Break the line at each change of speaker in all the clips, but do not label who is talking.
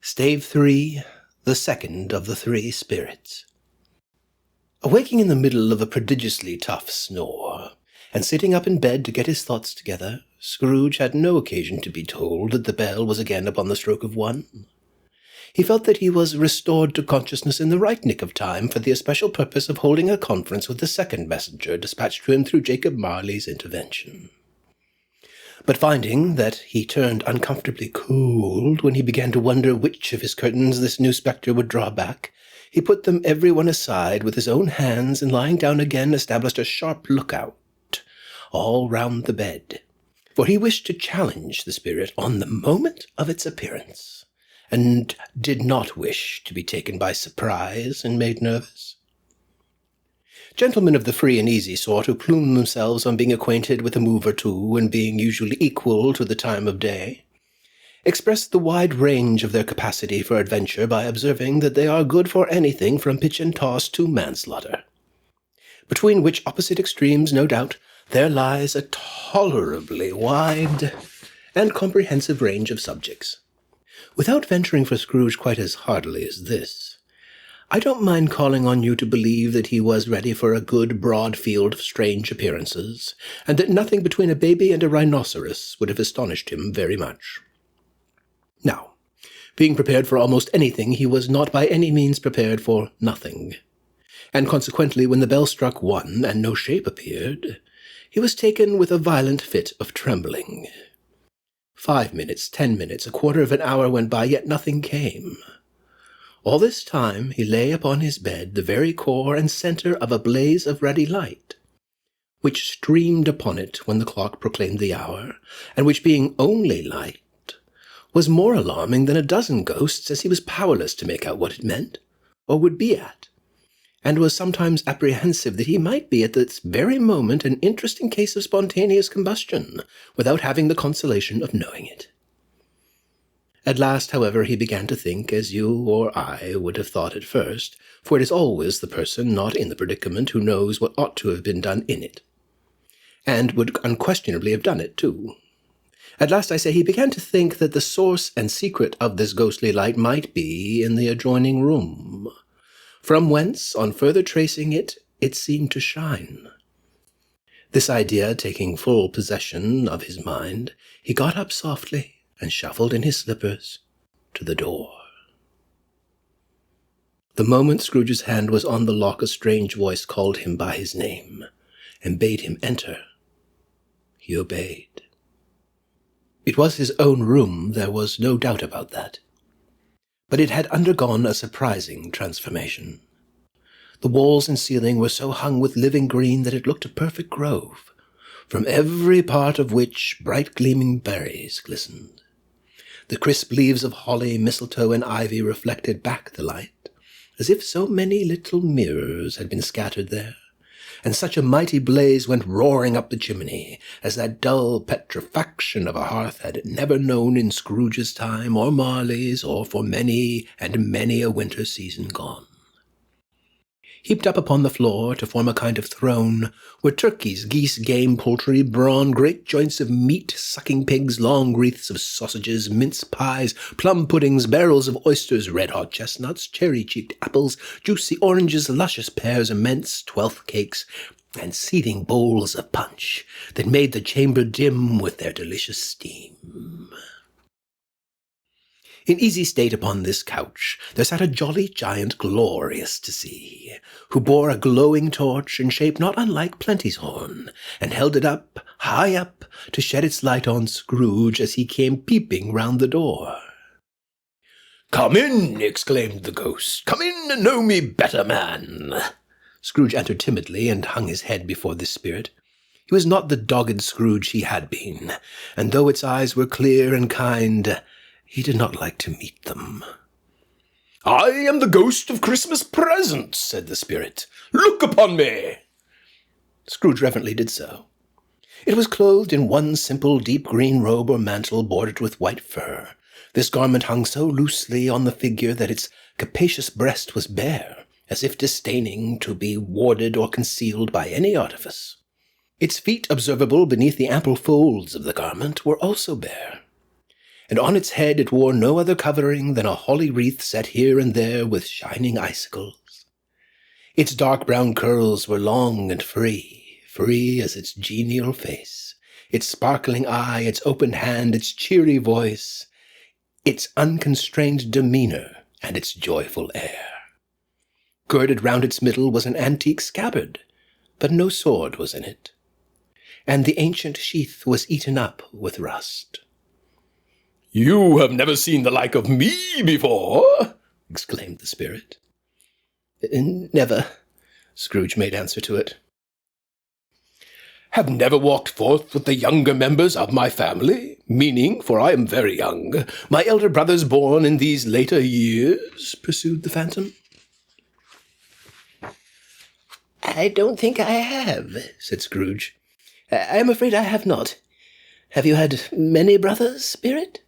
Stave 3, the second of the three spirits. Awaking in the middle of a prodigiously tough snore, and sitting up in bed to get his thoughts together, Scrooge had no occasion to be told that the bell was again upon the stroke of 1. He felt that he was restored to consciousness in the right nick of time for the especial purpose of holding a conference with the second messenger dispatched to him through Jacob Marley's intervention. But finding that he turned uncomfortably cold when he began to wonder which of his curtains this new spectre would draw back, he put them every one aside with his own hands, and lying down again established a sharp lookout all round the bed, for he wished to challenge the spirit on the moment of its appearance, and did not wish to be taken by surprise and made nervous. Gentlemen of the free and easy sort who plume themselves on being acquainted with a move or two and being usually equal to the time of day, express the wide range of their capacity for adventure by observing that they are good for anything from pitch and toss to manslaughter, between which opposite extremes, no doubt, there lies a tolerably wide and comprehensive range of subjects. Without venturing for Scrooge quite as heartily as this, I don't mind calling on you to believe that he was ready for a good broad field of strange appearances, and that nothing between a baby and a rhinoceros would have astonished him very much. Now, being prepared for almost anything, he was not by any means prepared for nothing, and consequently when the bell struck 1 and no shape appeared, he was taken with a violent fit of trembling. 5 minutes, 10 minutes, a quarter of an hour went by, yet nothing came. All this time he lay upon his bed, the very core and centre of a blaze of ruddy light, which streamed upon it when the clock proclaimed the hour, and which, being only light, was more alarming than a dozen ghosts, as he was powerless to make out what it meant, or would be at, and was sometimes apprehensive that he might be at this very moment an interesting case of spontaneous combustion, without having the consolation of knowing it. At last, however, he began to think as you or I would have thought at first, for it is always the person not in the predicament who knows what ought to have been done in it, and would unquestionably have done it too. At last, I say, he began to think that the source and secret of this ghostly light might be in the adjoining room, from whence, on further tracing it, it seemed to shine. This idea taking full possession of his mind, he got up softly, and shuffled in his slippers to the door. The moment Scrooge's hand was on the lock, a strange voice called him by his name, and bade him enter. He obeyed. It was his own room, there was no doubt about that. But it had undergone a surprising transformation. The walls and ceiling were so hung with living green that it looked a perfect grove, from every part of which bright gleaming berries glistened. The crisp leaves of holly, mistletoe, and ivy reflected back the light, as if so many little mirrors had been scattered there, and such a mighty blaze went roaring up the chimney, as that dull petrifaction of a hearth had never known in Scrooge's time, or Marley's, or for many and many a winter season gone. Heaped up upon the floor to form a kind of throne were turkeys, geese, game, poultry, brawn, great joints of meat, sucking pigs, long wreaths of sausages, mince pies, plum puddings, barrels of oysters, red-hot chestnuts, cherry-cheeked apples, juicy oranges, luscious pears, immense twelfth cakes, and seething bowls of punch that made the chamber dim with their delicious steam. In easy state upon this couch there sat a jolly giant glorious to see, who bore a glowing torch in shape not unlike Plenty's horn, and held it up, high up, to shed its light on Scrooge as he came peeping round the door. "Come in," exclaimed the ghost. "Come in and know me better, man." Scrooge entered timidly and hung his head before this spirit. He was not the dogged Scrooge he had been, and though its eyes were clear and kind, he did not like to meet them. "I am the ghost of Christmas presents," said the spirit. "Look upon me." Scrooge reverently did so. It was clothed in one simple deep green robe or mantle bordered with white fur. This garment hung so loosely on the figure that its capacious breast was bare, as if disdaining to be warded or concealed by any artifice. Its feet, observable beneath the ample folds of the garment, were also bare, and on its head it wore no other covering than a holly wreath set here and there with shining icicles. Its dark brown curls were long and free as its genial face, its sparkling eye, its open hand, its cheery voice, its unconstrained demeanor, and its joyful air. Girded round its middle was an antique scabbard, but no sword was in it, and the ancient sheath was eaten up with rust.
"You have never seen the like of me before," exclaimed the spirit.
"Never," Scrooge made answer to it.
"Have never walked forth with the younger members of my family, meaning, for I am very young, my elder brothers born in these later years?" pursued the phantom.
"I don't think I have," said Scrooge. "I am afraid I have not. Have you had many brothers, spirit?"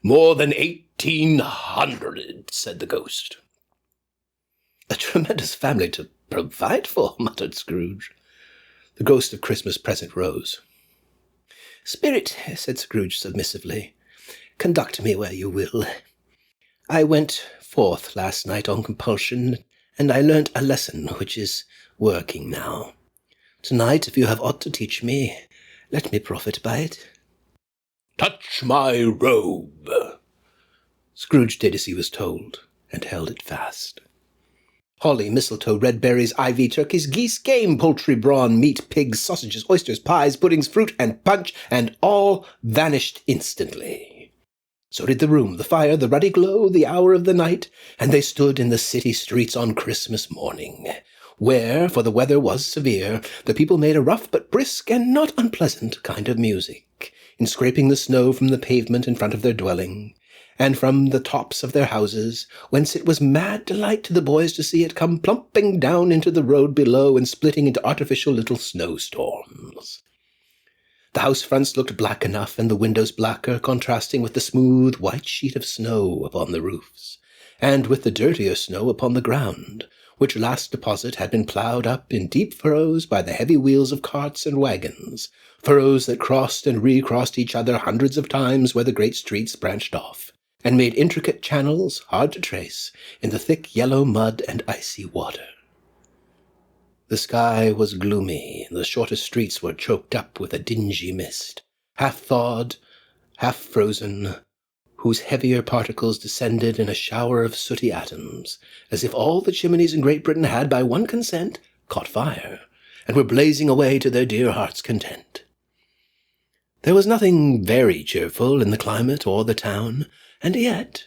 "More than 1,800, said the ghost.
"A tremendous family to provide for," muttered Scrooge. The ghost of Christmas present rose. "Spirit," said Scrooge submissively, "conduct me where you will. I went forth last night on compulsion, and I learnt a lesson which is working now. Tonight, if you have aught to teach me, let me profit by it."
"Touch my robe."
Scrooge did as he was told, and held it fast. Holly, mistletoe, red berries, ivy, turkeys, geese, game, poultry, brawn, meat, pigs, sausages, oysters, pies, puddings, fruit, and punch, and all vanished instantly. So did the room, the fire, the ruddy glow, the hour of the night, and they stood in the city streets on Christmas morning, where, for the weather was severe, the people made a rough but brisk and not unpleasant kind of music, in scraping the snow from the pavement in front of their dwelling, and from the tops of their houses, whence it was mad delight to the boys to see it come plumping down into the road below and splitting into artificial little snowstorms. The house fronts looked black enough, and the windows blacker, contrasting with the smooth white sheet of snow upon the roofs, and with the dirtier snow upon the ground, which last deposit had been ploughed up in deep furrows by the heavy wheels of carts and wagons, furrows that crossed and recrossed each other hundreds of times where the great streets branched off, and made intricate channels, hard to trace, in the thick yellow mud and icy water. The sky was gloomy, and the shortest streets were choked up with a dingy mist, half thawed, half frozen, whose heavier particles descended in a shower of sooty atoms, as if all the chimneys in Great Britain had, by one consent, caught fire, and were blazing away to their dear hearts' content. There was nothing very cheerful in the climate or the town, and yet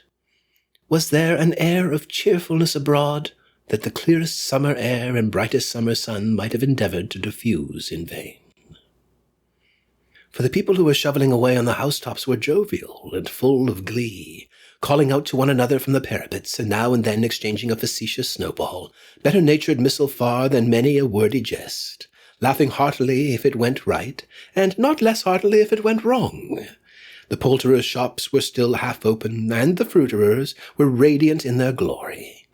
was there an air of cheerfulness abroad that the clearest summer air and brightest summer sun might have endeavoured to diffuse in vain. For the people who were shovelling away on the housetops were jovial and full of glee, calling out to one another from the parapets, and now and then exchanging a facetious snowball, better-natured missile far than many a wordy jest, laughing heartily if it went right, and not less heartily if it went wrong. The poulterers' shops were still half open, and the fruiterers were radiant in their glory.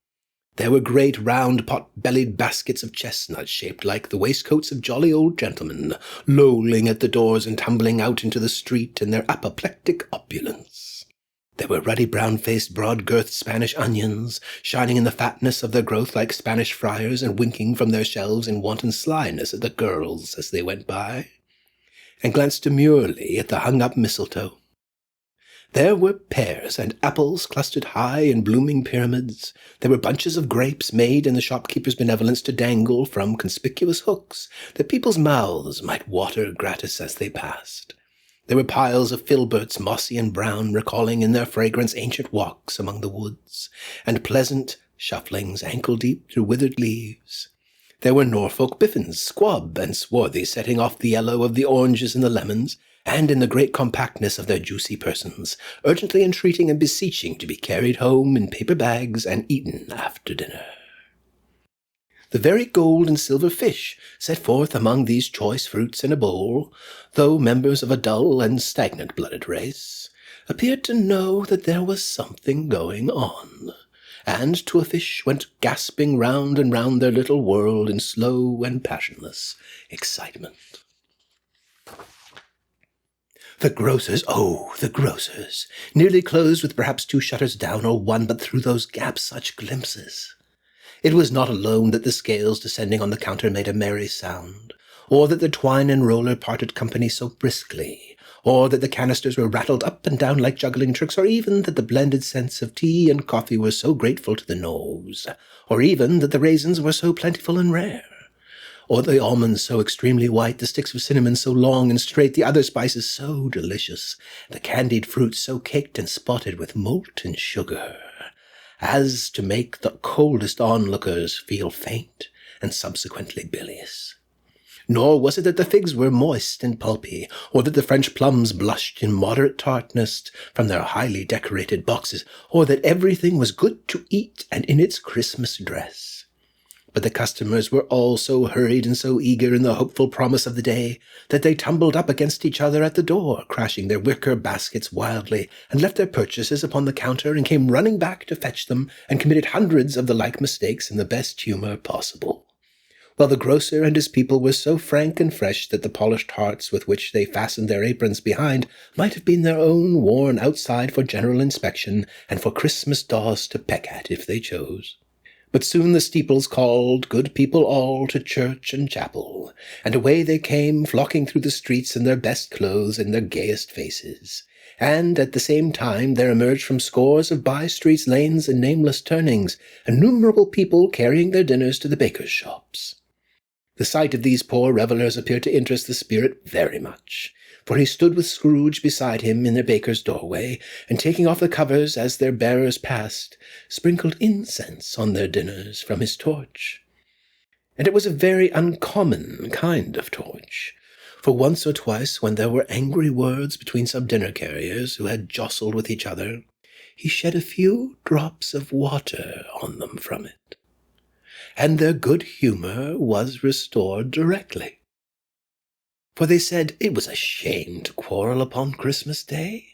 There were great round pot-bellied baskets of chestnuts shaped like the waistcoats of jolly old gentlemen, lolling at the doors and tumbling out into the street in their apoplectic opulence. There were ruddy brown-faced, broad-girthed Spanish onions, shining in the fatness of their growth like Spanish friars, and winking from their shelves in wanton slyness at the girls as they went by, and glanced demurely at the hung-up mistletoe. There were pears and apples clustered high in blooming pyramids. There were bunches of grapes made in the shopkeeper's benevolence to dangle from conspicuous hooks, that people's mouths might water gratis as they passed. There were piles of filberts, mossy and brown, recalling in their fragrance ancient walks among the woods, and pleasant shufflings ankle-deep through withered leaves. There were Norfolk biffins, squab and swarthy, setting off the yellow of the oranges and the lemons, and in the great compactness of their juicy persons, urgently entreating and beseeching to be carried home in paper bags and eaten after dinner. The very gold and silver fish set forth among these choice fruits in a bowl, though members of a dull and stagnant-blooded race, appeared to know that there was something going on, and to a fish went gasping round and round their little world in slow and passionless excitement. The grocers, oh, the grocers, nearly closed with perhaps 2 shutters down or 1, but through those gaps such glimpses. It was not alone that the scales descending on the counter made a merry sound, or that the twine and roller parted company so briskly, or that the canisters were rattled up and down like juggling tricks, or even that the blended scents of tea and coffee were so grateful to the nose, or even that the raisins were so plentiful and rare, or the almonds so extremely white, the sticks of cinnamon so long and straight, the other spices so delicious, the candied fruits so caked and spotted with molten sugar, as to make the coldest onlookers feel faint and subsequently bilious. Nor was it that the figs were moist and pulpy, or that the French plums blushed in moderate tartness from their highly decorated boxes, or that everything was good to eat and in its Christmas dress. But the customers were all so hurried and so eager in the hopeful promise of the day that they tumbled up against each other at the door, crashing their wicker baskets wildly, and left their purchases upon the counter and came running back to fetch them, and committed hundreds of the like mistakes in the best humour possible. While the grocer and his people were so frank and fresh that the polished hearts with which they fastened their aprons behind might have been their own, worn outside for general inspection, and for Christmas daws to peck at if they chose. But soon the steeples called good people all to church and chapel, and away they came, flocking through the streets in their best clothes and their gayest faces. And at the same time there emerged from scores of by-streets, lanes, and nameless turnings, innumerable people carrying their dinners to the bakers' shops. The sight of these poor revellers appeared to interest the spirit very much, for he stood with Scrooge beside him in the baker's doorway, and taking off the covers as their bearers passed, sprinkled incense on their dinners from his torch. And it was a very uncommon kind of torch, for once or twice when there were angry words between some dinner-carriers who had jostled with each other, he shed a few drops of water on them from it, and their good humour was restored directly. For they said it was a shame to quarrel upon Christmas Day.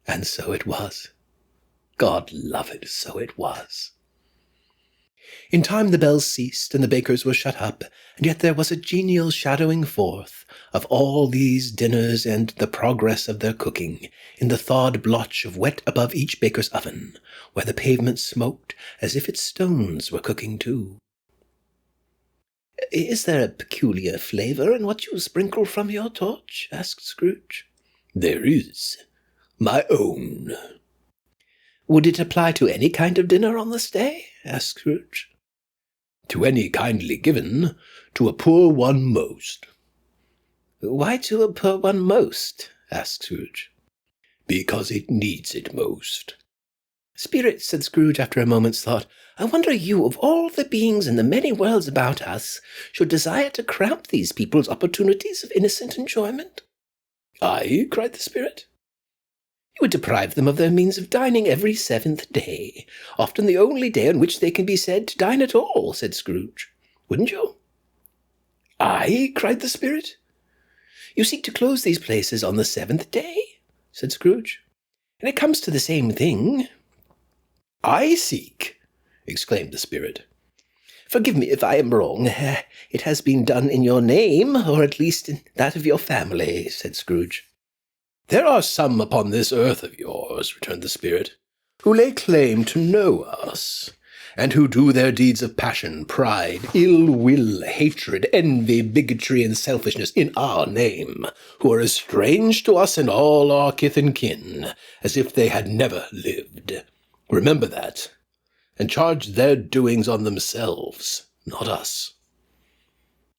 And so it was. God love it, so it was. In time the bells ceased, and the bakers were shut up, and yet there was a genial shadowing forth of all these dinners and the progress of their cooking, in the thawed blotch of wet above each baker's oven, where the pavement smoked as if its stones were cooking too. "Is there a peculiar flavour in what you sprinkle from your torch?" asked Scrooge.
"There is. My own."
"Would it apply to any kind of dinner on this day?" asked Scrooge.
"To any kindly given, to a poor one most."
"Why to a poor one most?" asked Scrooge.
"Because it needs it most."
"Spirit," said Scrooge after a moment's thought, "I wonder you, of all the beings in the many worlds about us, should desire to cramp these people's opportunities of innocent enjoyment."
"Aye," cried the spirit.
"You would deprive them of their means of dining every 7th day, often the only day on which they can be said to dine at all," said Scrooge. "Wouldn't you?"
"Aye," cried the spirit.
"You seek to close these places on the 7th day," said Scrooge. "And it comes to the same thing."
"I seek!" exclaimed the spirit.
"Forgive me if I am wrong. It has been done in your name, or at least in that of your family," said Scrooge.
"There are some upon this earth of yours," returned the spirit, "who lay claim to know us, and who do their deeds of passion, pride, ill will, hatred, envy, bigotry, and selfishness in our name, who are as strange to us and all our kith and kin as if they had never lived. Remember that, and charge their doings on themselves, not us."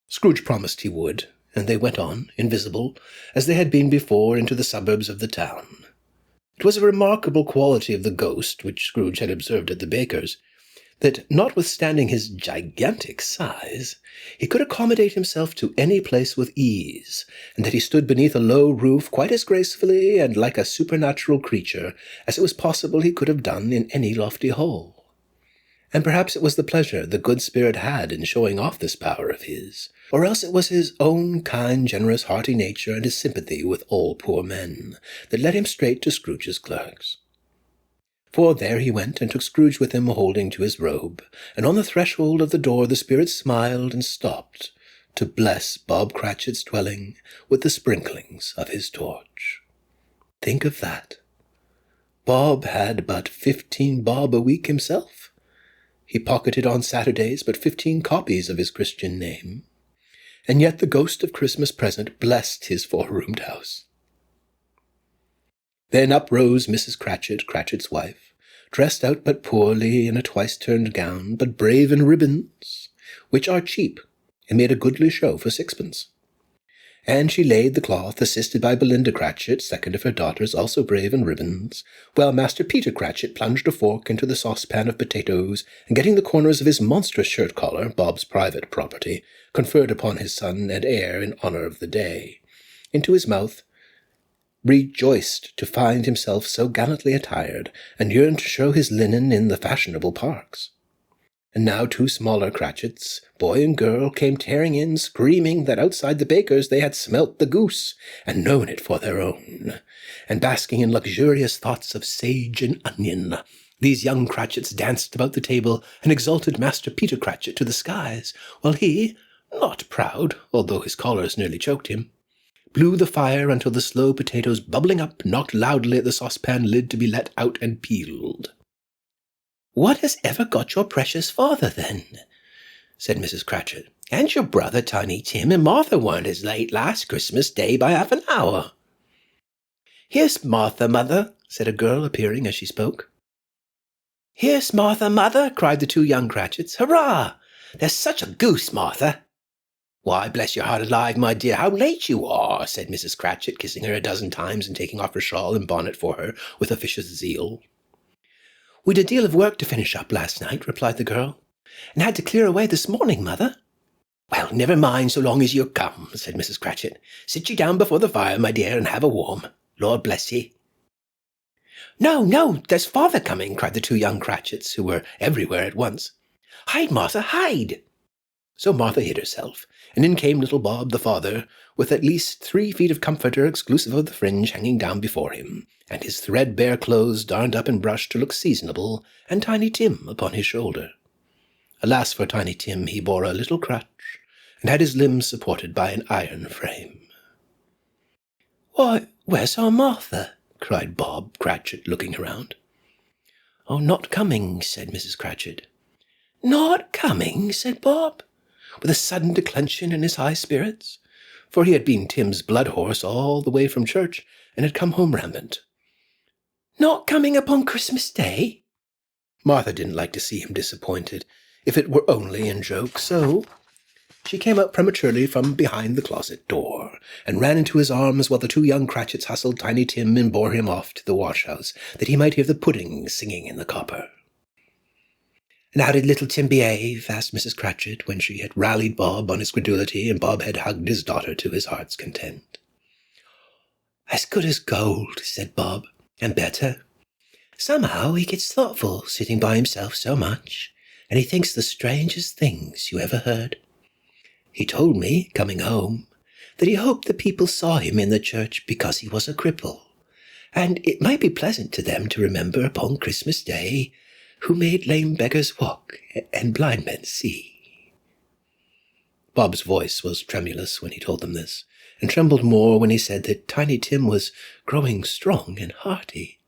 Scrooge promised he would, and they went on, invisible, as they had been before, into the suburbs of the town. It was a remarkable quality of the ghost, which Scrooge had observed at the baker's, that, notwithstanding his gigantic size, he could accommodate himself to any place with ease, and that he stood beneath a low roof quite as gracefully and like a supernatural creature as it was possible he could have done in any lofty hall. And perhaps it was the pleasure the good spirit had in showing off this power of his, or else it was his own kind, generous, hearty nature and his sympathy with all poor men, that led him straight to Scrooge's clerks. For there he went, and took Scrooge with him, holding to his robe, and on the threshold of the door the spirit smiled and stopped, to bless Bob Cratchit's dwelling with the sprinklings of his torch. Think of that. Bob had but 15 bob a week himself. He pocketed on Saturdays but 15 copies of his Christian name, and yet the ghost of Christmas present blessed his four-roomed house. Then up rose Mrs. Cratchit, Cratchit's wife, dressed out but poorly in a twice-turned gown, but brave in ribbons, which are cheap, and made a goodly show for sixpence. And she laid the cloth, assisted by Belinda Cratchit, second of her daughters, also brave in ribbons, while Master Peter Cratchit plunged a fork into the saucepan of potatoes, and getting the corners of his monstrous shirt-collar, Bob's private property, conferred upon his son and heir in honour of the day, into his mouth, rejoiced to find himself so gallantly attired, and yearned to show his linen in the fashionable parks. And now 2 smaller Cratchits, boy and girl, came tearing in, screaming that outside the baker's they had smelt the goose, and known it for their own. And basking in luxurious thoughts of sage and onion, these young Cratchits danced about the table, and exalted Master Peter Cratchit to the skies, while he, not proud, although his collars nearly choked him, blew the fire until the slow potatoes, bubbling up, knocked loudly at the saucepan lid to be let out and peeled. "What has ever got your precious father, then?" said Mrs. Cratchit. "And your brother Tiny Tim and Martha weren't as late last Christmas Day by half an hour." "Here's Martha, mother," said a girl, appearing as she spoke. "Here's Martha, mother," cried the 2 young Cratchits. "Hurrah! There's such a goose, Martha." "Why, bless your heart alive, my dear, how late you are," said Mrs. Cratchit, kissing her a dozen times and taking off her shawl and bonnet for her with officious zeal. "We'd a deal of work to finish up last night," replied the girl, "and had to clear away this morning, mother." "Well, never mind so long as you're come," said Mrs. Cratchit. "Sit ye down before the fire, my dear, and have a warm. Lord bless ye." "No, no, there's father coming," cried the 2 young Cratchits, who were everywhere at once. "Hide, Martha, hide!" So Martha hid herself, and in came little Bob, the father, with at least 3 feet of comforter exclusive of the fringe hanging down before him, and his threadbare clothes darned up and brushed to look seasonable, and Tiny Tim upon his shoulder. Alas for Tiny Tim, he bore a little crutch, and had his limbs supported by an iron frame. "Why, where's our Martha?" cried Bob Cratchit, looking around. "Oh, not coming," said Mrs. Cratchit. "Not coming?" said Bob, with a sudden declension in his high spirits, for he had been Tim's blood horse all the way from church, and had come home rampant. "Not coming upon Christmas Day?" Martha didn't like to see him disappointed, if it were only in joke, so she came out prematurely from behind the closet door, and ran into his arms while the 2 young Cratchits hustled Tiny Tim and bore him off to the wash-house, that he might hear the pudding singing in the copper. "And how did little Tim behave?" asked Mrs. Cratchit, when she had rallied Bob on his credulity, and Bob had hugged his daughter to his heart's content. "As good as gold," said Bob, "and better. Somehow he gets thoughtful, sitting by himself so much, and he thinks the strangest things you ever heard. He told me, coming home, that he hoped the people saw him in the church because he was a cripple, and it might be pleasant to them to remember upon Christmas Day who made lame beggars walk and blind men see." Bob's voice was tremulous when he told them this, and trembled more when he said that Tiny Tim was growing strong and hearty.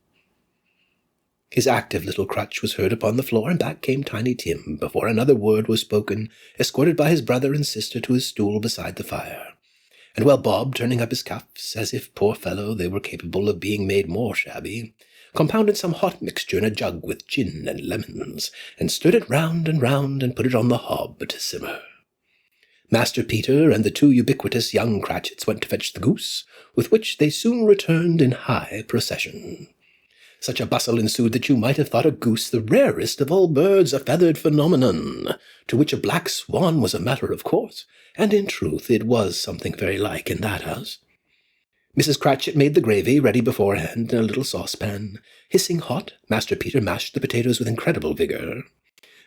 His active little crutch was heard upon the floor, and back came Tiny Tim, before another word was spoken, escorted by his brother and sister to his stool beside the fire. And while Bob, turning up his cuffs, as if, poor fellow, they were capable of being made more shabby, compounded some hot mixture in a jug with gin and lemons, and stirred it round and put it on the hob to simmer. Master Peter and the 2 ubiquitous young Cratchits went to fetch the goose, with which they soon returned in high procession. Such a bustle ensued that you might have thought a goose the rarest of all birds, a feathered phenomenon, to which a black swan was a matter of course, and in truth it was something very like in that house. Mrs. Cratchit made the gravy ready beforehand in a little saucepan. Hissing hot, Master Peter mashed the potatoes with incredible vigour.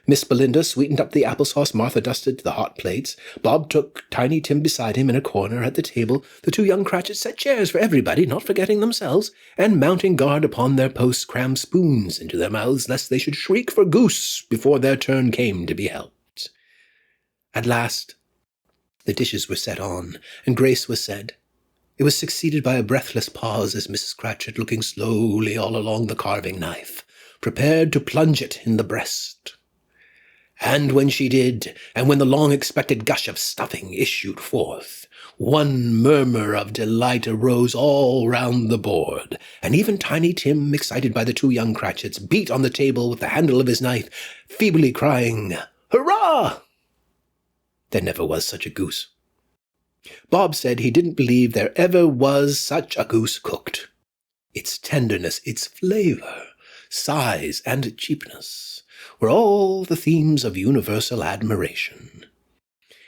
Miss Belinda sweetened up the applesauce, Martha dusted the hot plates, Bob took Tiny Tim beside him in a corner at the table, the 2 young Cratchits set chairs for everybody, not forgetting themselves, and mounting guard upon their posts crammed spoons into their mouths, lest they should shriek for goose before their turn came to be helped. At last The dishes were set on, and grace was said. It was succeeded by a breathless pause as Mrs. Cratchit, looking slowly all along the carving knife, prepared to plunge it in the breast. And when she did, and when the long-expected gush of stuffing issued forth, one murmur of delight arose all round the board, and even Tiny Tim, excited by the two young Cratchits, beat on the table with the handle of his knife, feebly crying, "Hurrah!" There never was such a goose. Bob said he didn't believe there ever was such a goose cooked. Its tenderness, its flavour, size, and cheapness were all the themes of universal admiration.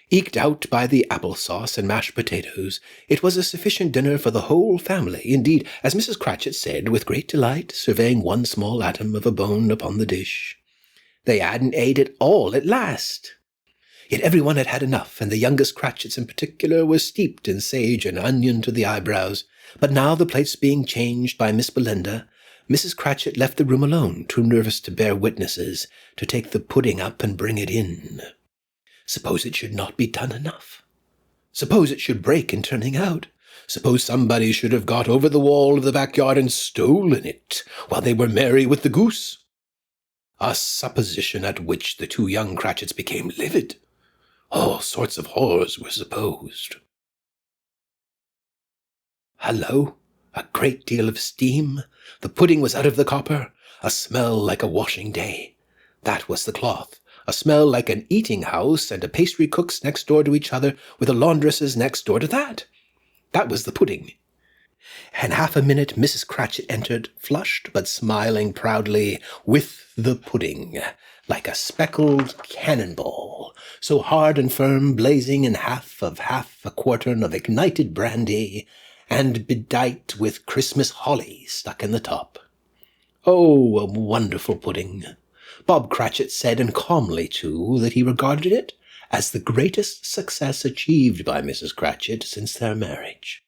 Eked out by the applesauce and mashed potatoes, it was a sufficient dinner for the whole family. Indeed, as Mrs. Cratchit said with great delight, surveying one small atom of a bone upon the dish, they hadn't ate it all at last. Yet everyone had had enough, and the youngest Cratchits in particular were steeped in sage and onion to the eyebrows. But now, the plates being changed by Miss Belinda, Mrs. Cratchit left the room alone, too nervous to bear witnesses, to take the pudding up and bring it in. Suppose it should not be done enough? Suppose it should break in turning out? Suppose somebody should have got over the wall of the backyard and stolen it, while they were merry with the goose? A supposition at which the two young Cratchits became livid. All sorts of horrors were supposed. Hallo! A great deal of steam. The pudding was out of the copper. A smell like a washing day. That was the cloth. A smell like an eating-house and a pastry-cook's next door to each other, with a laundress's next door to that. That was the pudding. In half a minute Mrs. Cratchit entered, flushed but smiling proudly, with the pudding, like a speckled cannonball, so hard and firm, blazing in half a quartern of ignited brandy, and bedight with Christmas holly stuck in the top. Oh, a wonderful pudding! Bob Cratchit said, and calmly too, that he regarded it as the greatest success achieved by Mrs. Cratchit since their marriage.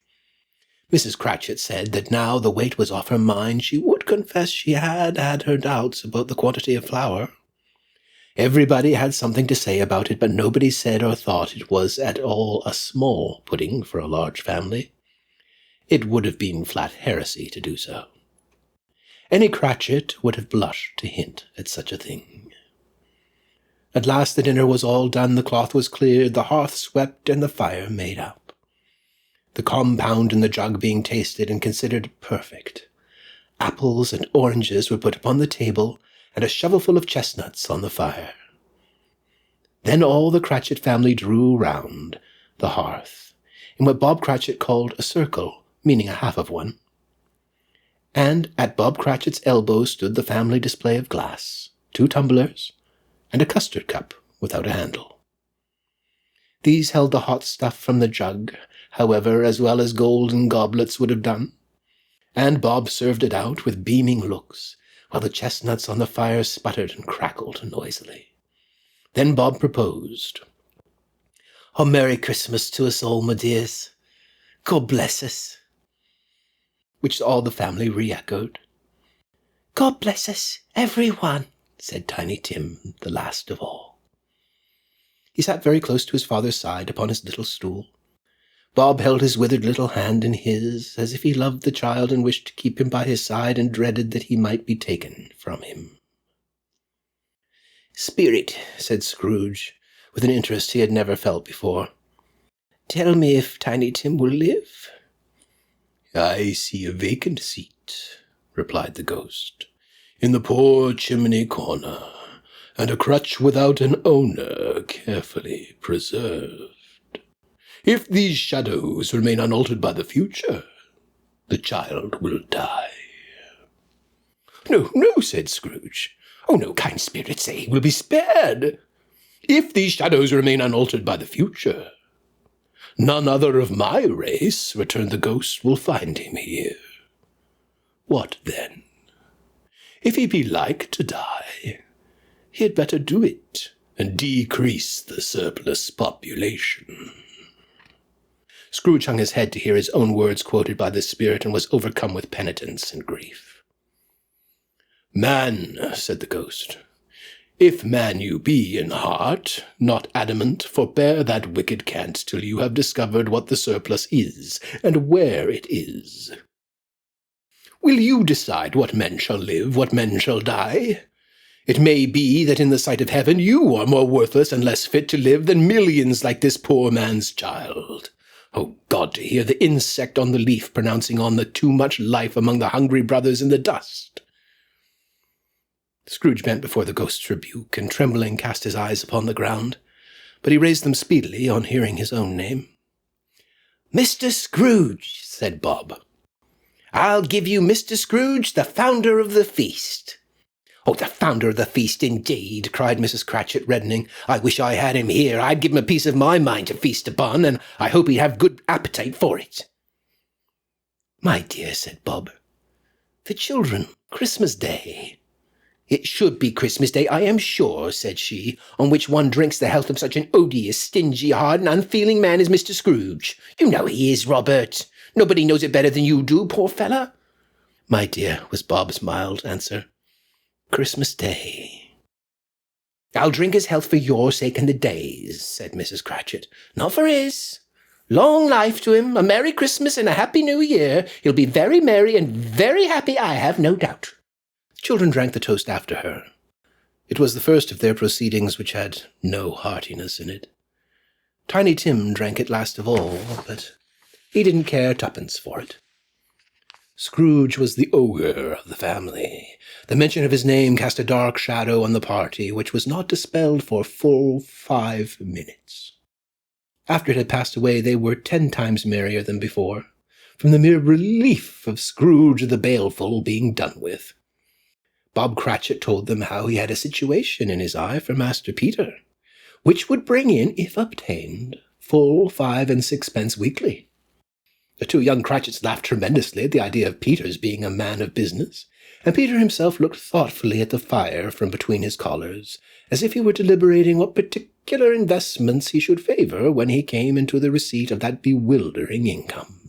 Mrs. Cratchit said that now the weight was off her mind, she would confess she had her doubts about the quantity of flour. Everybody had something to say about it, but nobody said or thought it was at all a small pudding for a large family. It would have been flat heresy to do so. Any Cratchit would have blushed to hint at such a thing. At last the dinner was all done, the cloth was cleared, the hearth swept, and the fire made up. The compound in the jug being tasted and considered perfect. Apples and oranges were put upon the table, and a shovelful of chestnuts on the fire. Then all the Cratchit family drew round the hearth, in what Bob Cratchit called a circle, meaning a half of one. And at Bob Cratchit's elbow stood the family display of glass, 2 tumblers, and a custard cup without a handle. These held the hot stuff from the jug, however, as well as golden goblets would have done, and Bob served it out with beaming looks, while the chestnuts on the fire sputtered and crackled noisily. Then Bob proposed, "Oh, Merry Christmas to us all, my dears. God bless us," which all the family re-echoed. "God bless us, every one," said Tiny Tim, the last of all. He sat very close to his father's side upon his little stool. Bob held his withered little hand in his, as if he loved the child and wished to keep him by his side and dreaded that he might be taken from him. "Spirit," said Scrooge, with an interest he had never felt before, "tell me if Tiny Tim will live." "I see a vacant seat," replied the ghost, "in the poor chimney corner, and a crutch without an owner carefully preserved. If these shadows remain unaltered by the future, the child will die." "No, no," said Scrooge. "Oh, no, kind spirit, say he will be spared. If these shadows remain unaltered by the future, none other of my race," returned the ghost, "will find him here. What then? If he be like to die, he had better do it, and decrease the surplus population." Scrooge hung his head to hear his own words quoted by the spirit, and was overcome with penitence and grief. "Man," said the ghost,
If man you be in heart, not adamant, forbear that wicked cant till you have discovered what the surplus is, and where it is. Will you decide what men shall live, what men shall die? It may be that in the sight of heaven you are more worthless and less fit to live than millions like this poor man's child. Oh God, to hear the insect on the leaf pronouncing on the too much life among the hungry brothers in the dust. Scrooge bent before the ghost's rebuke, and trembling cast his eyes upon the ground, but he raised them speedily on hearing his own name. "Mr. Scrooge," said Bob. "I'll give you Mr. Scrooge, the founder of the feast." "Oh, the founder of the feast, indeed," cried Mrs. Cratchit, reddening. "I wish I had him here. I'd give him a piece of my mind to feast upon, and I hope he'd have good appetite for it." "My dear," said Bob, "the children, Christmas Day." "It should be Christmas Day, I am sure," said she, "on which one drinks the health of such an odious, stingy, hard, and unfeeling man as Mr. Scrooge. You know he is, Robert. Nobody knows it better than you do, poor fellow." "My dear," was Bob's mild answer, "Christmas Day." "I'll drink his health for your sake and the day's," said Mrs. Cratchit. "Not for his. Long life to him, a Merry Christmas and a Happy New Year. He'll be very merry and very happy, I have no doubt." The children drank the toast after her. It was the first of their proceedings which had no heartiness in it. Tiny Tim drank it last of all, but he didn't care twopence for it. Scrooge was the ogre of the family. The mention of his name cast a dark shadow on the party, which was not dispelled for full 5 minutes. After it had passed away, they were 10 times merrier than before, from the mere relief of Scrooge the Baleful being done with. Bob Cratchit told them how he had a situation in his eye for Master Peter, which would bring in, if obtained, full 5 and 6 weekly. The 2 young Cratchits laughed tremendously at the idea of Peter's being a man of business, and Peter himself looked thoughtfully at the fire from between his collars, as if he were deliberating what particular investments he should favour when he came into the receipt of that bewildering income.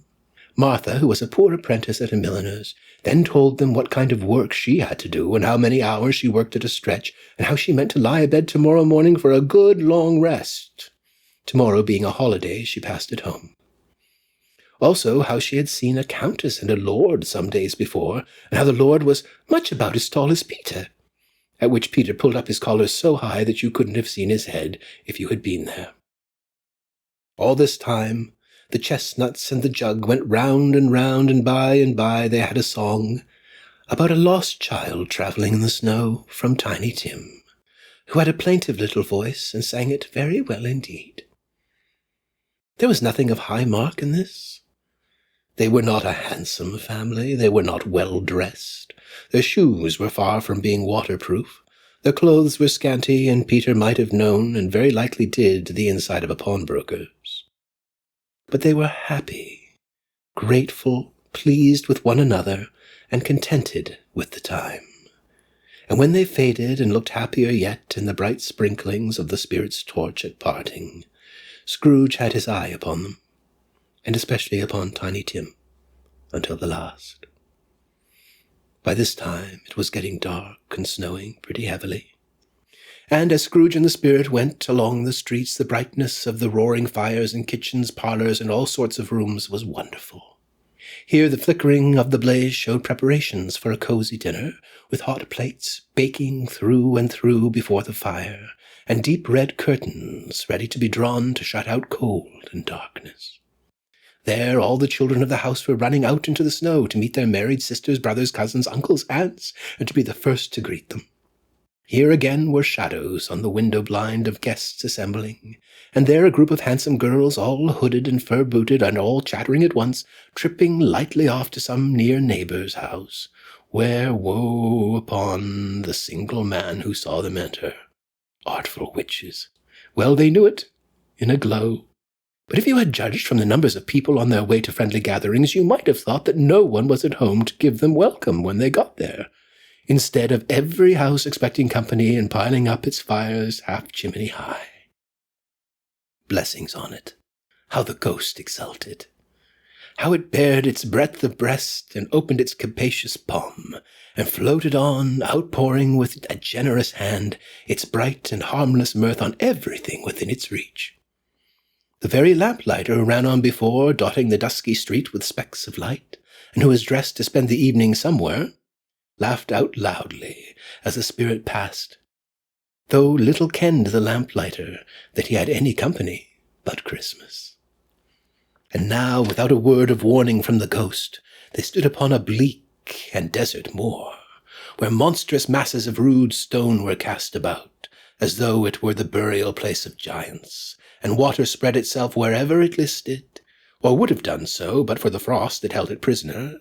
Martha, who was a poor apprentice at a milliner's, then told them what kind of work she had to do, and how many hours she worked at a stretch, and how she meant to lie abed tomorrow morning for a good long rest. Tomorrow being a holiday, she passed at home. Also, how she had seen a countess and a lord some days before, and how the lord was much about as tall as Peter, at which Peter pulled up his collar so high that you couldn't have seen his head if you had been there. All this time, the chestnuts and the jug went round, and by they had a song about a lost child travelling in the snow from Tiny Tim, who had a plaintive little voice and sang it very well indeed. There was nothing of high mark in this. They were not a handsome family, they were not well dressed, their shoes were far from being waterproof, their clothes were scanty, and Peter might have known, and very likely did, the inside of a pawnbroker's. But they were happy, grateful, pleased with one another, and contented with the time. And when they faded and looked happier yet in the bright sprinklings of the spirit's torch at parting, Scrooge had his eye upon them, and especially upon Tiny Tim, until the last. By this time it was getting dark and snowing pretty heavily, and as Scrooge and the spirit went along the streets, the brightness of the roaring fires in kitchens, parlours, and all sorts of rooms was wonderful. Here the flickering of the blaze showed preparations for a cosy dinner, with hot plates baking through and through before the fire, and deep red curtains ready to be drawn to shut out cold and darkness. There all the children of the house were running out into the snow to meet their married sisters, brothers, cousins, uncles, aunts, and to be the first to greet them. Here again were shadows on the window blind of guests assembling, and there a group of handsome girls, all hooded and fur-booted, and all chattering at once, tripping lightly off to some near neighbour's house, where woe upon the single man who saw them enter. Artful witches! Well they knew it, in a glow. But if you had judged from the numbers of people on their way to friendly gatherings, you might have thought that no one was at home to give them welcome when they got there, instead of every house expecting company and piling up its fires half chimney high. Blessings on it! How the ghost exulted!
how it bared its breadth of breast and opened its capacious palm, and floated on, outpouring with a generous hand its bright and harmless mirth on everything within its reach. The very lamplighter who ran on before, dotting the dusky street with specks of light, and who was dressed to spend the evening somewhere, laughed out loudly as the spirit passed, though little kenned the lamplighter that he had any company but Christmas. And now, without a word of warning from the ghost, they stood upon a bleak and desert moor, where monstrous masses of rude stone were cast about, as though it were the burial place of giants, and water spread itself wherever it listed, or would have done so but for the frost that held it prisoner,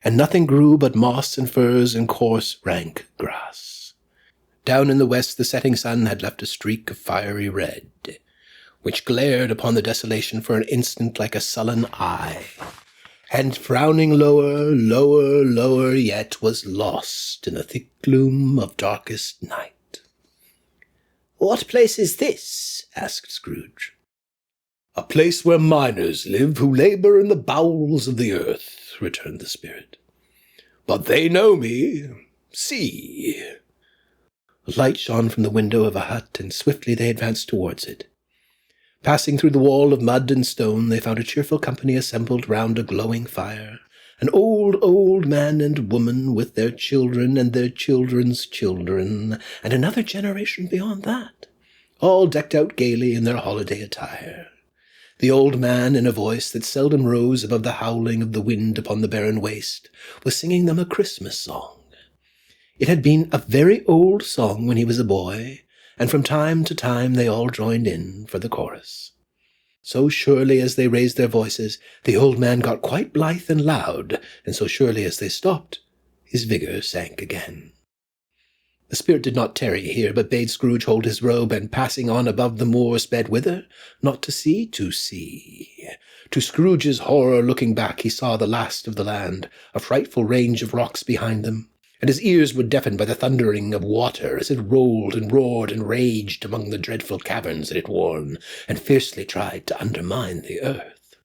and nothing grew but moss and furze and coarse, rank grass. Down in the west the setting sun had left a streak of fiery red, which glared upon the desolation for an instant like a sullen eye, and frowning lower, lower, lower yet, was lost in the thick gloom of darkest night. "What place is this?" asked Scrooge. "A place where miners live who labour in the bowels of the earth," returned the spirit. "But they know me. See." A light shone from the window of a hut, and swiftly they advanced towards it. Passing through the wall of mud and stone, they found a cheerful company assembled round a glowing fire, an old man and woman with their children and their children's children, and another generation beyond that, all decked out gaily in their holiday attire. The old man, in a voice that seldom rose above the howling of the wind upon the barren waste, was singing them a Christmas song. It had been a very old song when he was a boy, and from time to time they all joined in for the chorus. So surely as they raised their voices, the old man got quite blithe and loud, and so surely as they stopped, his vigour sank again. The spirit did not tarry here, but bade Scrooge hold his robe, and passing on above the moor, sped whither? Not to sea, to sea. To Scrooge's horror, looking back, he saw the last of the land, a frightful range of rocks behind them, and his ears were deafened by the thundering of water as it rolled and roared and raged among the dreadful caverns that it worn, and fiercely tried to undermine the earth.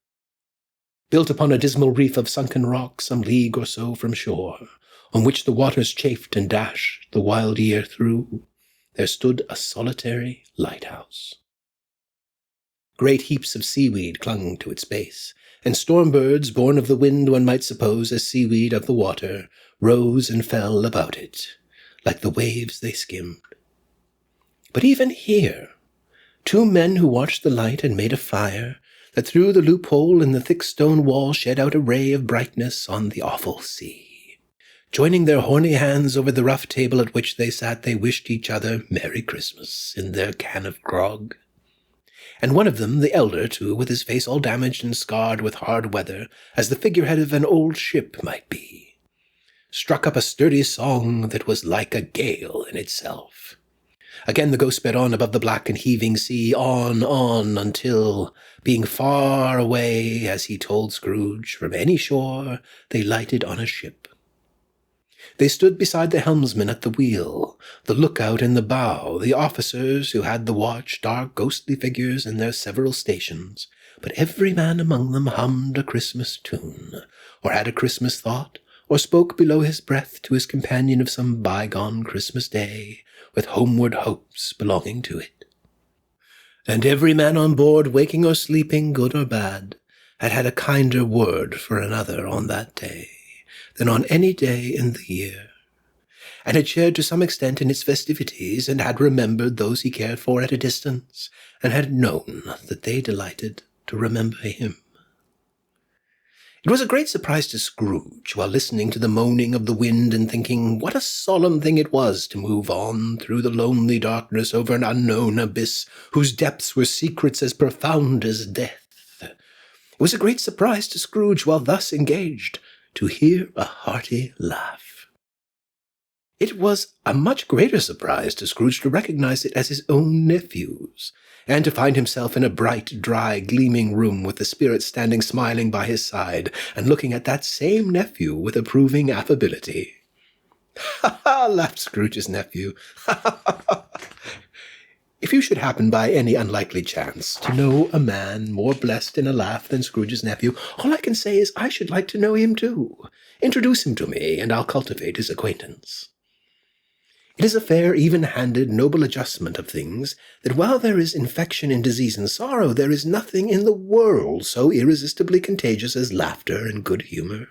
Built upon a dismal reef of sunken rock some league or so from shore, on which the waters chafed and dashed the wild year through, there stood a solitary lighthouse. Great heaps of seaweed clung to its base, and storm birds, born of the wind one might suppose as seaweed of the water, rose and fell about it, like the waves they skimmed. But even here, two men who watched the light and made a fire, that through the loophole in the thick stone wall shed out a ray of brightness on the awful sea. Joining their horny hands over the rough table at which they sat, they wished each other Merry Christmas in their can of grog. And one of them, the elder, too, with his face all damaged and scarred with hard weather, as the figurehead of an old ship might be, struck up a sturdy song that was like a gale in itself. Again the ghost sped on above the black and heaving sea, on, until, being far away, as he told Scrooge, from any shore, they lighted on a ship. They stood beside the helmsman at the wheel, the lookout in the bow, the officers who had the watch, dark ghostly figures in their several stations, but every man among them hummed a Christmas tune, or had a Christmas thought, or spoke below his breath to his companion of some bygone Christmas day, with homeward hopes belonging to it. And every man on board, waking or sleeping, good or bad, had had a kinder word for another on that day than on any day in the year, and had shared to some extent in its festivities, and had remembered those he cared for at a distance, and had known that they delighted to remember him. It was a great surprise to Scrooge, while listening to the moaning of the wind and thinking what a solemn thing it was to move on through the lonely darkness over an unknown abyss whose depths were secrets as profound as death. It was a great surprise to Scrooge, while thus engaged, to hear a hearty laugh. It was a much greater surprise to Scrooge to recognize it as his own nephew's, and to find himself in a bright, dry, gleaming room with the spirit standing smiling by his side, and looking at that same nephew with approving affability. "Ha, ha!" laughed Scrooge's nephew. "Ha, ha, ha!
If you should happen by any unlikely chance to know a man more blessed in a laugh than Scrooge's nephew, all I can say is I should like to know him too. Introduce him to me, and I'll cultivate his acquaintance. It is a fair, even-handed, noble adjustment of things that while there is infection in disease and sorrow, there is nothing in the world so irresistibly contagious as laughter and good humour.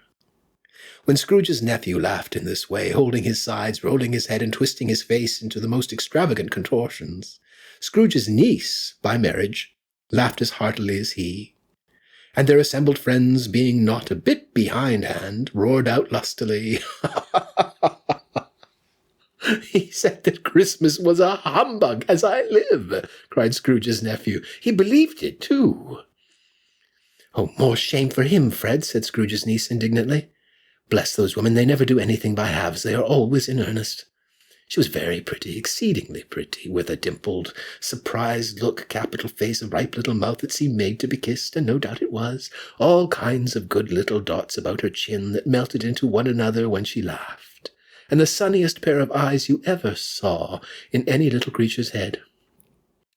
When Scrooge's nephew laughed in this way, holding his sides, rolling his head, and twisting his face into the most extravagant contortions, Scrooge's niece, by marriage, laughed as heartily as he, and their assembled friends, being not a bit behindhand, roared out lustily, "He said that Christmas was a humbug, as I live," cried Scrooge's nephew. "He believed it, too." "Oh, more shame for him, Fred," said Scrooge's niece indignantly. "Bless those women, they never do anything by halves. They are always in earnest. She was very pretty, exceedingly pretty, with a dimpled, surprised look, capital face, a ripe little mouth that seemed made to be kissed, and no doubt it was, all kinds of good little dots about her chin that melted into one another when she laughed, and the sunniest pair of eyes you ever saw in any little creature's head.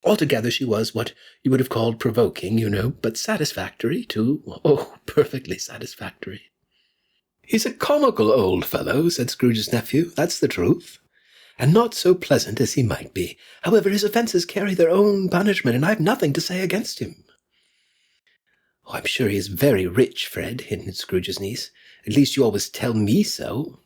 Altogether she was what you would have called provoking, you know, but satisfactory, too. Oh, perfectly satisfactory." "He's a comical old fellow," said Scrooge's nephew. "That's the truth. And not so pleasant as he might be. However, his offences carry their own punishment, and I've nothing to say against him." "Oh, I'm sure he is very rich, Fred," hinted Scrooge's niece. "At least you always tell me so."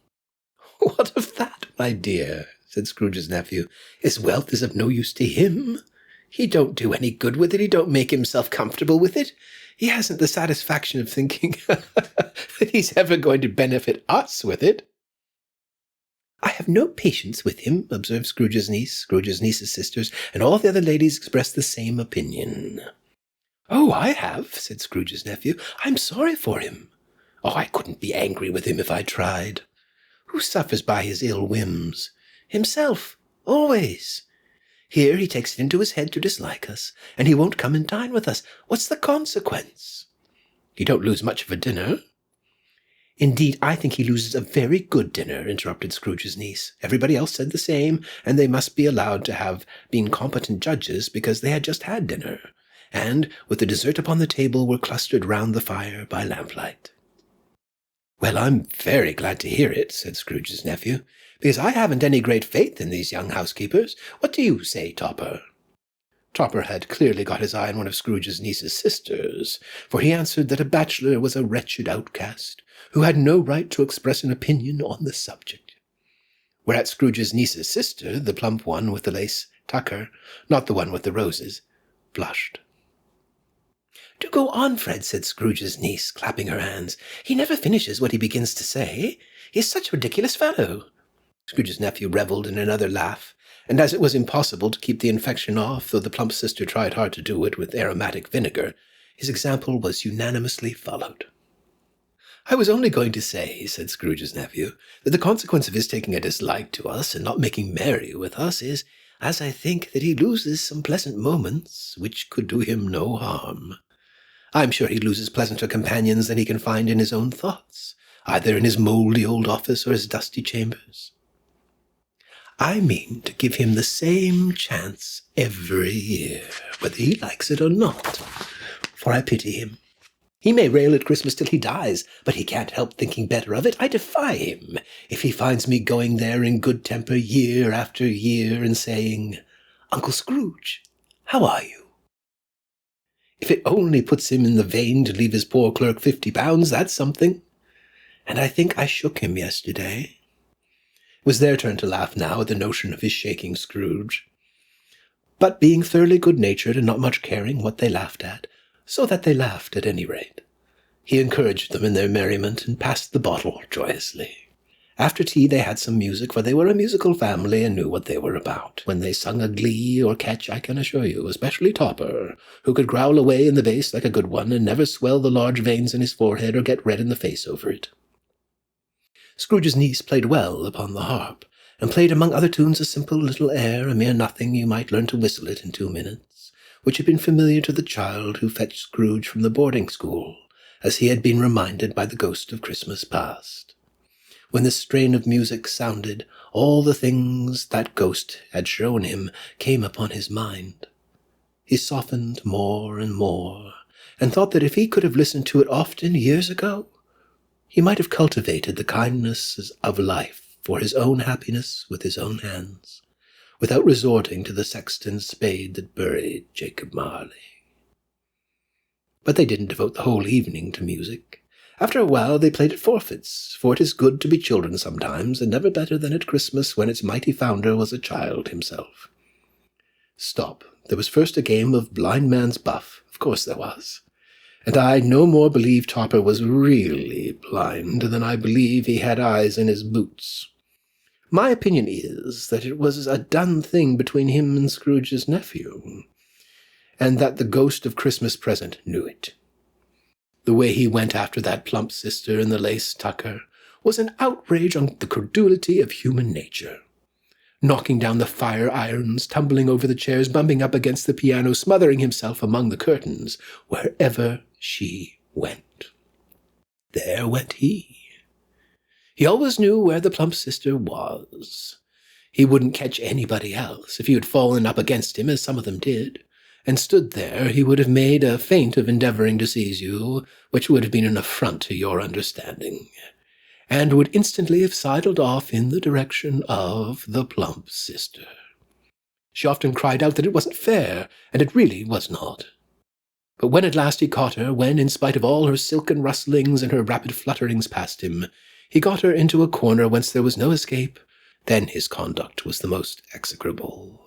"What of that, my dear?" said Scrooge's nephew. "His wealth is of no use to him. He don't do any good with it. He don't make himself comfortable with it. He hasn't the satisfaction of thinking that he's ever going to benefit us with it." "I have no patience with him," observed Scrooge's niece's sisters, and all the other ladies expressed the same opinion. "Oh, I have," said Scrooge's nephew. "I'm sorry for him. Oh, I couldn't be angry with him if I tried. Who suffers by his ill whims? Himself, always. Here he takes it into his head to dislike us, and he won't come and dine with us. What's the consequence? You don't lose much of a dinner." "Indeed, I think he loses a very good dinner," interrupted Scrooge's niece. Everybody else said the same, and they must be allowed to have been competent judges because they had just had dinner, and, with the dessert upon the table, were clustered round the fire by lamplight. "Well, I'm very glad to hear it," said Scrooge's nephew, "because I haven't any great faith in these young housekeepers. What do you say, Topper?" Topper had clearly got his eye on one of Scrooge's niece's sisters, for he answered that a bachelor was a wretched outcast, who had no right to express an opinion on the subject. Whereat Scrooge's niece's sister, the plump one with the lace tucker, not the one with the roses, blushed. "Do go on, Fred," said Scrooge's niece, clapping her hands. "He never finishes what he begins to say. He is such a ridiculous fellow." Scrooge's nephew revelled in another laugh, and as it was impossible to keep the infection off, though the plump sister tried hard to do it with aromatic vinegar, his example was unanimously followed. "I was only going to say," said Scrooge's nephew, "that the consequence of his taking a dislike to us and not making merry with us is, as I think, that he loses some pleasant moments which could do him no harm. I'm sure he loses pleasanter companions than he can find in his own thoughts, either in his mouldy old office or his dusty chambers. I mean to give him the same chance every year, whether he likes it or not, for I pity him. He may rail at Christmas till he dies, but he can't help thinking better of it. I defy him, if he finds me going there in good temper year after year and saying, 'Uncle Scrooge, how are you?' If it only puts him in the vein to leave his poor clerk £50, that's something. And I think I shook him yesterday." It was their turn to laugh now at the notion of his shaking Scrooge. But being thoroughly good-natured and not much caring what they laughed at, so that they laughed at any rate, he encouraged them in their merriment and passed the bottle joyously. After tea they had some music, for they were a musical family and knew what they were about. When they sung a glee or catch, I can assure you, especially Topper, who could growl away in the bass like a good one and never swell the large veins in his forehead or get red in the face over it. Scrooge's niece played well upon the harp, and played among other tunes a simple little air, a mere nothing, you might learn to whistle it in 2 minutes, which had been familiar to the child who fetched Scrooge from the boarding-school, as he had been reminded by the ghost of Christmas past.
When this strain of music sounded, all the things that ghost had shown him came upon his mind. He softened more and more, and thought that if he could have listened to it often years ago, he might have cultivated the kindnesses of life for his own happiness with his own hands, without resorting to the sexton's spade that buried Jacob Marley. But they didn't devote the whole evening to music. After a while they played at forfeits, for it is good to be children sometimes, and never better than at Christmas when its mighty founder was a child himself. Stop, there was first a game of blind man's buff, of course there was. And I no more believe Topper was really blind than I believe he had eyes in his boots. My opinion is that it was a done thing between him and Scrooge's nephew, and that the ghost of Christmas present knew it. The way he went after that plump sister in the lace tucker was an outrage on the credulity of human nature. Knocking down the fire irons, tumbling over the chairs, bumping up against the piano, smothering himself among the curtains, wherever she went. There went he. He always knew where the plump sister was. He wouldn't catch anybody else if you had fallen up against him, as some of them did, and stood there. He would have made a feint of endeavouring to seize you, which would have been an affront to your understanding, and would instantly have sidled off in the direction of the plump sister. She often cried out that it wasn't fair, and it really was not. But when at last he caught her, when, in spite of all her silken rustlings and her rapid flutterings past him, he got her into a corner whence there was no escape, then his conduct was the most execrable.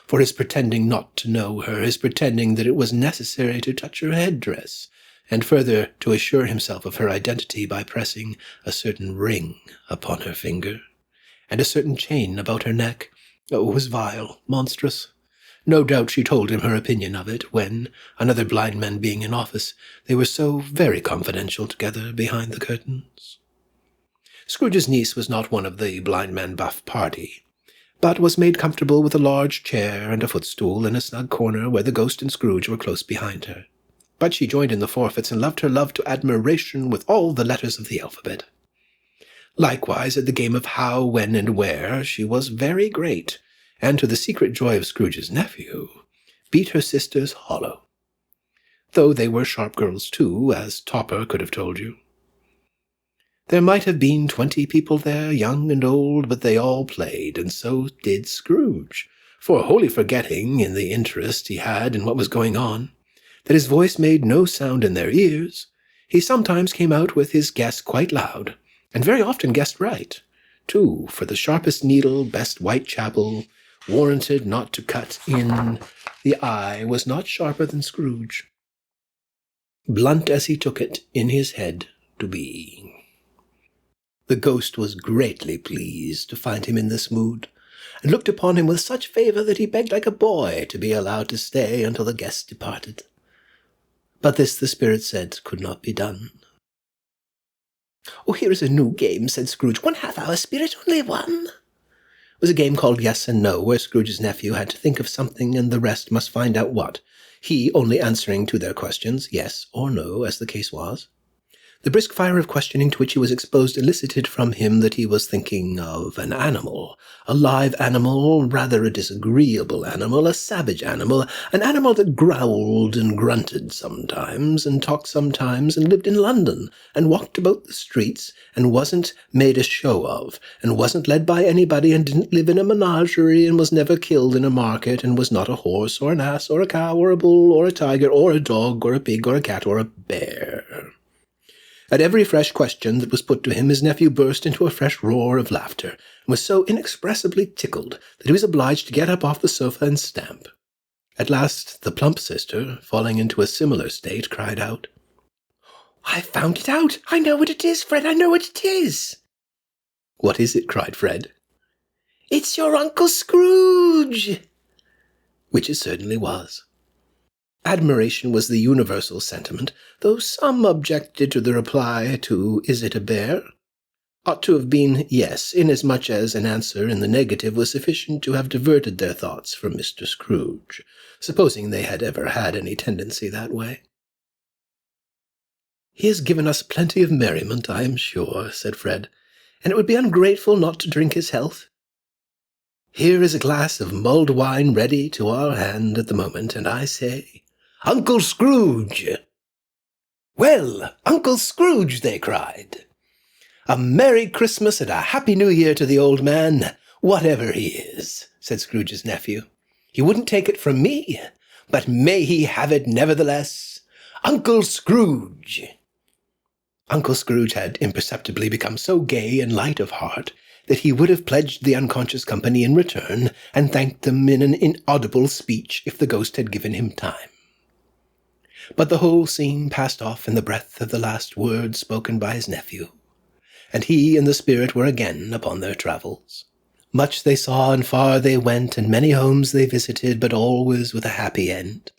For his pretending not to know her, his pretending that it was necessary to touch her headdress, and further to assure himself of her identity by pressing a certain ring upon her finger, and a certain chain about her neck, was vile, monstrous. No doubt she told him her opinion of it, when, another blind man being in office, they were so very confidential together behind the curtains. Scrooge's niece was not one of the blind man buff party, but was made comfortable with a large chair and a footstool in a snug corner where the ghost and Scrooge were close behind her. But she joined in the forfeits and loved her love to admiration with all the letters of the alphabet. Likewise, at the game of how, when, and where, she was very great, and to the secret joy of Scrooge's nephew, beat her sisters hollow. Though they were sharp girls too, as Topper could have told you. There might have been 20 people there, young and old, but they all played, and so did Scrooge, for wholly forgetting, in the interest he had in what was going on, that his voice made no sound in their ears, he sometimes came out with his guess quite loud, and very often guessed right, too, for the sharpest needle, best Whitechapel, warranted not to cut in the eye, was not sharper than Scrooge, blunt as he took it in his head to be. The ghost was greatly pleased to find him in this mood, and looked upon him with such favour that he begged like a boy to be allowed to stay until the guests departed. But this, the spirit said, could not be done. "Oh, here is a new game," said Scrooge. "1 half-hour, spirit, only one." It was a game called Yes and No, where Scrooge's nephew had to think of something and the rest must find out what, he only answering to their questions, yes or no, as the case was. The brisk fire of questioning to which he was exposed elicited from him that he was thinking of an animal, a live animal, rather a disagreeable animal, a savage animal, an animal that growled and grunted sometimes, and talked sometimes, and lived in London, and walked about the streets, and wasn't made a show of, and wasn't led by anybody, and didn't live in a menagerie, and was never killed in a market, and was not a horse, or an ass, or a cow, or a bull, or a tiger, or a dog, or a pig, or a cat, or a bear. At every fresh question that was put to him, his nephew burst into a fresh roar of laughter, and was so inexpressibly tickled that he was obliged to get up off the sofa and stamp. At last the plump sister, falling into a similar state, cried out, "I've found it out! I know what it is, Fred! I know what it is!" "What is it?" cried Fred. "It's your Uncle Scrooge!" Which it certainly was. Admiration was the universal sentiment, though some objected to the reply to "Is it a bear?" Ought to have been yes, inasmuch as an answer in the negative was sufficient to have diverted their thoughts from Mr. Scrooge, supposing they had ever had any tendency that way. "He has given us plenty of merriment, I am sure," said Fred, and it would be ungrateful not to drink his health. Here is a glass of mulled wine ready to our hand at the moment, and I say, Uncle Scrooge! Well, Uncle Scrooge, they cried. A Merry Christmas and a Happy New Year to the old man, whatever he is, said Scrooge's nephew. He wouldn't take it from me, but may he have it nevertheless. Uncle Scrooge! Uncle Scrooge had imperceptibly become so gay and light of heart that he would have pledged the unconscious company in return and thanked them in an inaudible speech if the ghost had given him time. But the whole scene passed off in the breath of the last word spoken by his nephew, and he and the spirit were again upon their travels. Much they saw and far they went, and many homes they visited, but always with a happy end.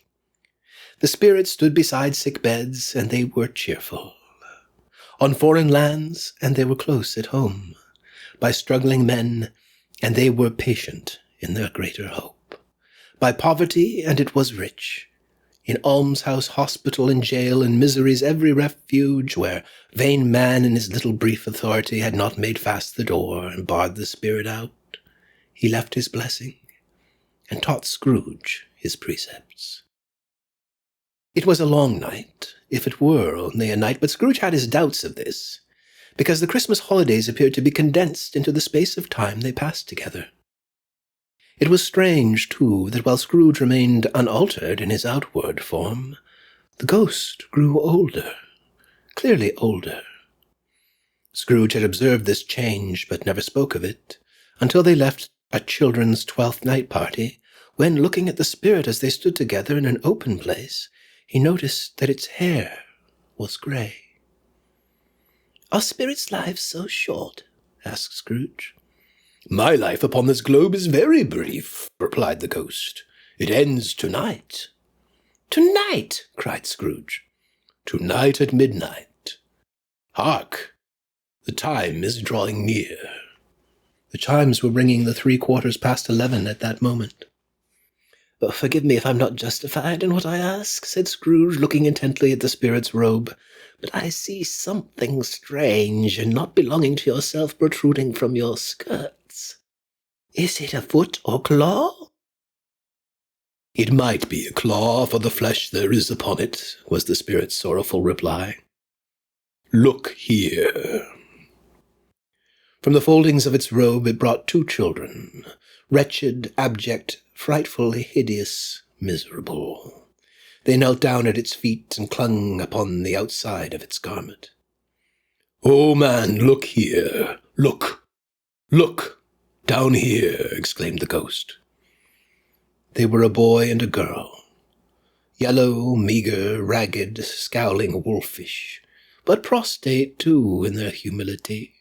The spirit stood beside sick beds, and they were cheerful. On foreign lands, and they were close at home. By struggling men, and they were patient in their greater hope. By poverty, and it was rich. In almshouse, hospital, and jail, and misery's every refuge, where vain man in his little brief authority had not made fast the door and barred the spirit out, he left his blessing, and taught Scrooge his precepts. It was a long night, if it were only a night, but Scrooge had his doubts of this, because the Christmas holidays appeared to be condensed into the space of time they passed together. It was strange, too, that while Scrooge remained unaltered in his outward form, the ghost grew older, clearly older. Scrooge had observed this change, but never spoke of it, until they left a children's 12th night party, when, looking at the spirit as they stood together in an open place, he noticed that its hair was grey. "Are spirits' lives so short?" asked Scrooge. "My life upon this globe is very brief," replied the ghost. "It ends tonight." "Tonight!" cried Scrooge. "Tonight at midnight. Hark! The time is drawing near." The chimes were ringing the 11:15 at that moment. "Forgive me if I'm not justified in what I ask," said Scrooge, looking intently at the spirit's robe, "but I see something strange and not belonging to yourself protruding from your skirts. Is it a foot or claw?" "It might be a claw for the flesh there is upon it," was the spirit's sorrowful reply. "Look here." From the foldings of its robe it brought 2 children, wretched, abject, frightfully hideous, miserable. They knelt down at its feet and clung upon the outside of its garment. "Oh, man, look here! Look! Look! Down here!" exclaimed the ghost. They were a boy and a girl. Yellow, meagre, ragged, scowling wolfish, but prostrate, too, in their humility.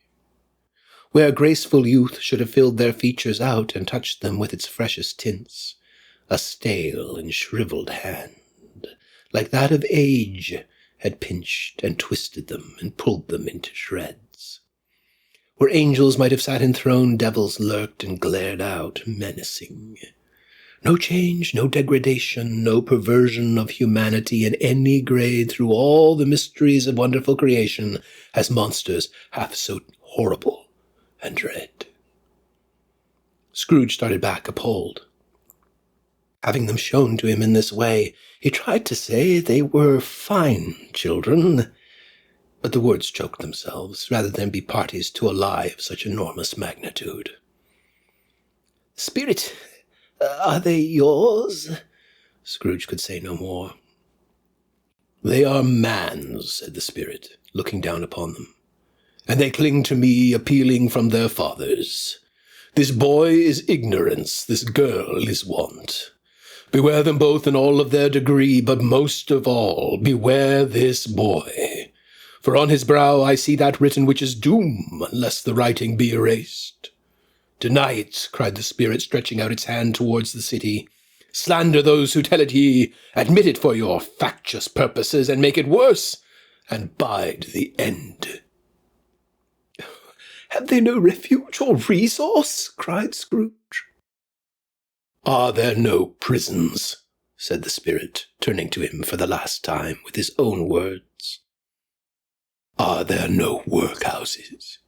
Where graceful youth should have filled their features out and touched them with its freshest tints, a stale and shriveled hand, like that of age, had pinched and twisted them and pulled them into shreds. Where angels might have sat enthroned, devils lurked and glared out, menacing. No change, no degradation, no perversion of humanity in any grade through all the mysteries of wonderful creation, as monsters half so horrible and dread. Scrooge started back, appalled. Having them shown to him in this way, he tried to say they were fine children, but the words choked themselves, rather than be parties to a lie of such enormous magnitude. "Spirit, are they yours?" Scrooge could say no more. "They are man's," said the spirit, looking down upon them, "and they cling to me, appealing from their fathers. This boy is ignorance, this girl is want. Beware them both in all of their degree, but most of all, beware this boy. For on his brow I see that written which is doom, unless the writing be erased. Tonight," cried the spirit, stretching out its hand towards the city, "slander those who tell it ye, admit it for your factious purposes, and make it worse, and bide the end." "Have they no refuge or resource?" cried Scrooge. "Are there no prisons?" said the spirit, turning to him for the last time with his own words. "Are there no workhouses?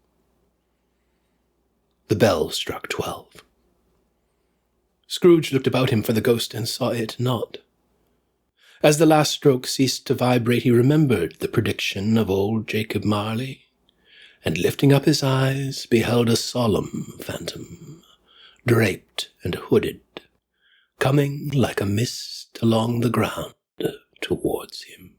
The bell struck 12. Scrooge looked about him for the ghost and saw it not. As the last stroke ceased to vibrate, he remembered the prediction of old Jacob Marley, and lifting up his eyes, beheld a solemn phantom, draped and hooded, coming like a mist along the ground towards him.